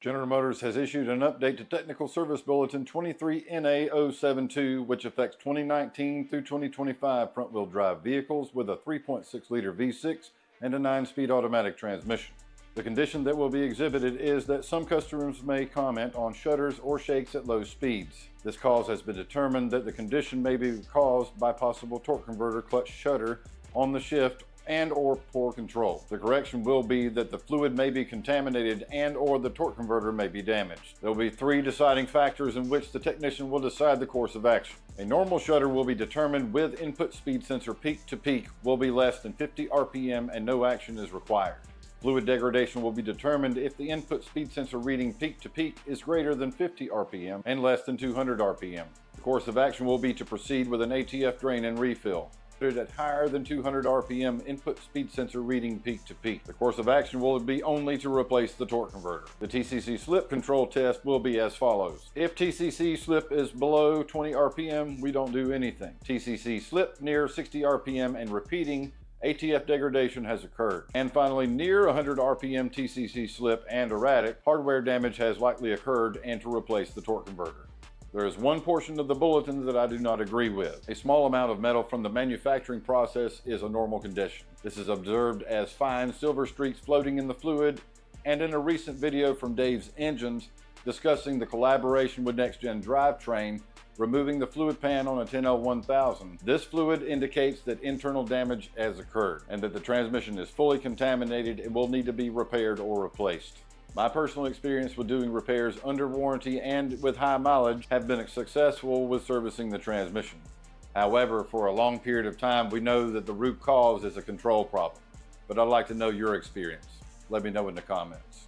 General Motors has issued an update to Technical Service Bulletin 23NA072, which affects 2019 through 2025 front-wheel drive vehicles with a 3.6-liter V6 and a 9-speed automatic transmission. The condition that will be exhibited is that some customers may comment on shudders or shakes at low speeds. This cause has been determined that the condition may be caused by possible torque converter clutch shudder on the shift and or poor control. The correction will be that the fluid may be contaminated and or the torque converter may be damaged. There will be 3 deciding factors in which the technician will decide the course of action. A normal shudder will be determined with input speed sensor peak to peak will be less than 50 RPM and no action is required. Fluid degradation will be determined if the input speed sensor reading peak to peak is greater than 50 RPM and less than 200 RPM. The course of action will be to proceed with an ATF drain and refill at higher than 200 RPM input speed sensor reading peak to peak. The course of action will be only to replace the torque converter. The TCC slip control test will be as follows. If TCC slip is below 20 RPM, we don't do anything. TCC slip near 60 RPM and repeating, ATF degradation has occurred. And finally, near 100 RPM TCC slip and erratic, hardware damage has likely occurred and to replace the torque converter. There is one portion of the bulletin that I do not agree with. A small amount of metal from the manufacturing process is a normal condition. This is observed as fine silver streaks floating in the fluid, and in a recent video from Dave's Engines discussing the collaboration with Next Gen Drivetrain, removing the fluid pan on a 10L1000, this fluid indicates that internal damage has occurred and that the transmission is fully contaminated and will need to be repaired or replaced. My personal experience with doing repairs under warranty and with high mileage have been successful with servicing the transmission. However, for a long period of time, we know that the root cause is a control problem. But I'd like to know your experience. Let me know in the comments.